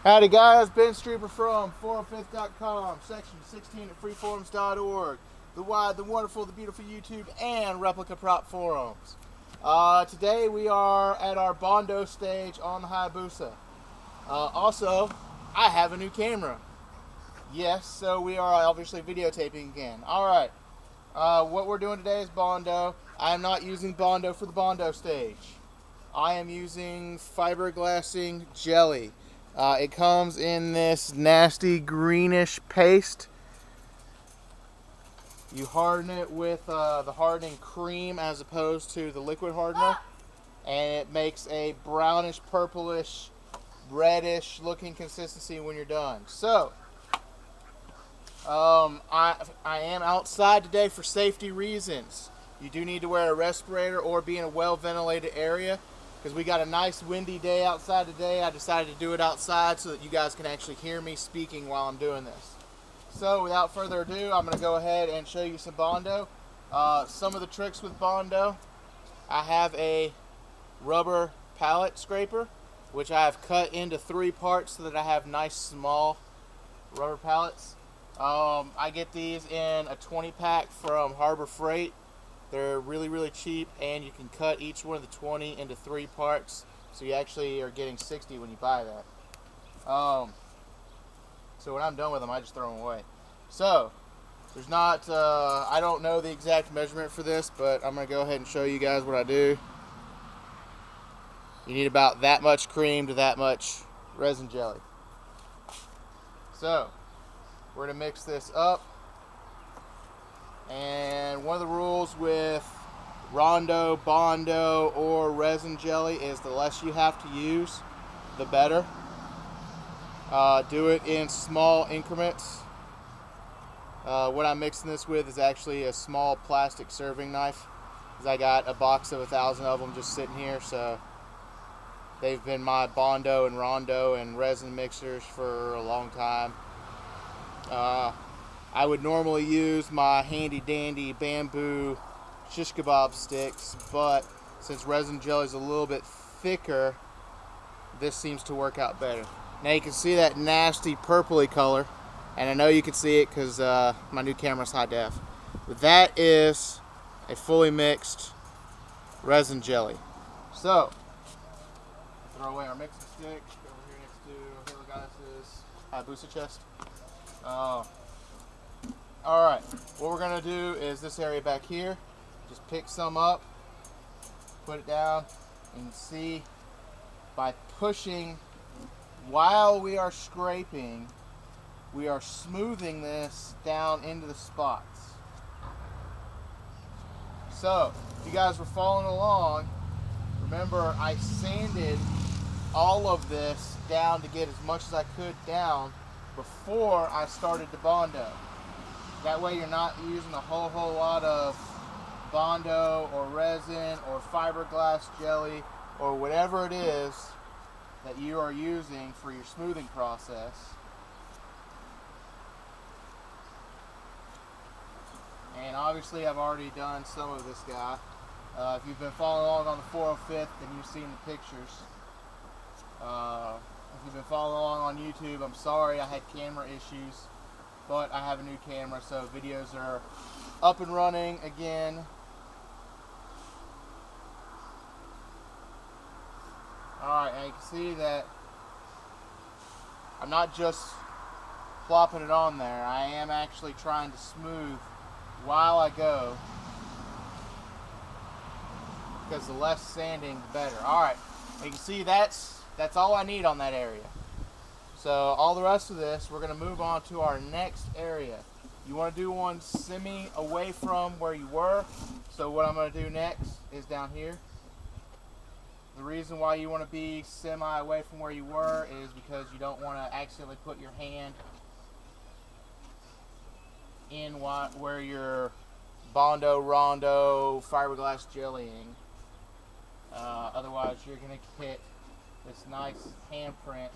Howdy guys, Ben Streeper from 405th.com, section 16 at freeforums.org, the wide, the wonderful, the beautiful YouTube, and replica prop forums. Today we are at our Bondo stage on the BUsa. Also, I have a new camera. Yes, so we are obviously videotaping again. Alright, what we're doing today is Bondo. I am not using Bondo for the Bondo stage. I am using fiberglassing jelly. It comes in this nasty greenish paste. You harden it with the hardening cream as opposed to the liquid hardener, and it makes a brownish, purplish, reddish looking consistency when you're done. So, I am outside today for safety reasons. You do need to wear a respirator or be in a well-ventilated area. Because we got a nice windy day outside today, I decided to do it outside so that you guys can actually hear me speaking while I'm doing this. So without further ado, I'm going to go ahead and show you some Bondo. Some of the tricks with Bondo: I have a rubber pallet scraper, which I have cut into 3 parts so that I have nice small rubber pallets. I get these in a 20 pack from Harbor Freight. They're really, really cheap, and you can cut each one of the 20 into 3 parts, so you actually are getting 60 when you buy that. So when I'm done with them, I just throw them away. So, there's not, I don't know the exact measurement for this, but I'm going to go ahead and show you guys what I do. You need about that much cream to that much resin jelly. So, we're going to mix this up. And one of the rules with Rondo, Bondo, or resin jelly is the less you have to use, the better. Do it in small increments. What I'm mixing this with is actually a small plastic serving knife, because I got a box of 1,000 of them just sitting here, so they've been my Bondo and Rondo and resin mixers for a long time. I would normally use my handy dandy bamboo shish kebab sticks, but since resin jelly is a little bit thicker, this seems to work out better. Now you can see that nasty purpley color, and I know you can see it because my new camera's high def. But that is a fully mixed resin jelly. So, throw away our mixing stick over here next to Halo Guys' BUsa chest. Alright, what we're going to do is this area back here, just pick some up, put it down, and see, by pushing while we are scraping, we are smoothing this down into the spots. So, if you guys were following along, remember I sanded all of this down to get as much as I could down before I started the Bondo. That way you're not using a whole lot of Bondo or resin or fiberglass jelly or whatever it is that you are using for your smoothing process. And obviously I've already done some of this guy. If you've been following along on the 405th, then you've seen the pictures. If you've been following along on YouTube, I'm sorry I had camera issues. But I have a new camera, so videos are up and running again. Alright, and you can see that I'm not just plopping it on there. I am actually trying to smooth while I go, because the less sanding, the better. Alright, you can see that's all I need on that area. So all the rest of this, we're going to move on to our next area. You want to do one semi away from where you were. So what I'm going to do next is down here. The reason why you want to be semi away from where you were is because you don't want to accidentally put your hand in where your Bondo, Rondo, fiberglass jellying. Otherwise you're going to hit this nice handprint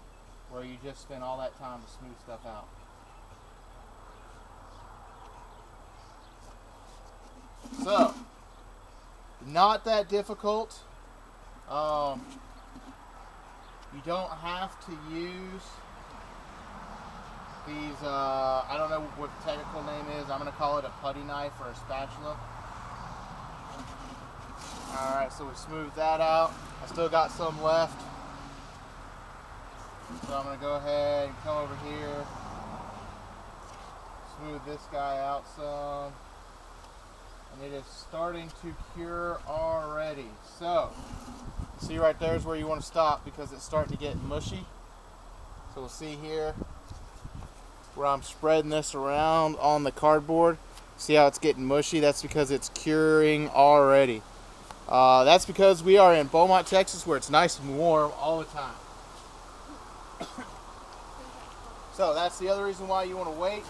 where you just spend all that time to smooth stuff out. So, not that difficult. You don't have to use these, I don't know what the technical name is. I'm going to call it a putty knife or a spatula. Alright, so we smoothed that out. I still got some left. So I'm going to go ahead and come over here, smooth this guy out some. And it is starting to cure already. So, see right there is where you want to stop because it's starting to get mushy. So we'll see here where I'm spreading this around on the cardboard. See how it's getting mushy? That's because it's curing already. That's because we are in Beaumont, Texas, where it's nice and warm all the time. So that's the other reason why you want to wait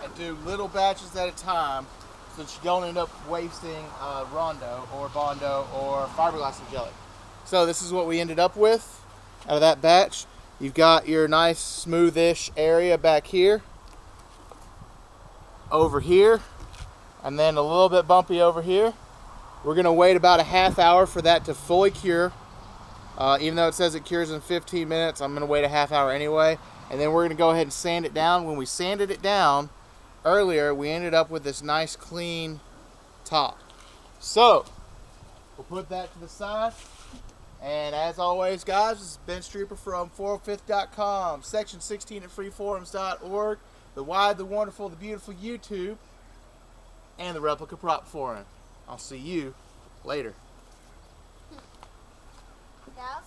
and do little batches at a time, so that you don't end up wasting Rondo or Bondo or fiberglass and jelly. So this is what we ended up with out of that batch. You've got your nice smoothish area back here, over here, and then a little bit bumpy over here. We're going to wait about a half hour for that to fully cure. Even though it says it cures in 15 minutes, I'm going to wait a half hour anyway. And then we're going to go ahead and sand it down. When we sanded it down earlier, we ended up with this nice clean top. So, we'll put that to the side. And as always, guys, this is Ben Strieper from 405th.com, section 16 at freeforums.org, the wide, the wonderful, the beautiful YouTube, and the replica prop forum. I'll see you later. That was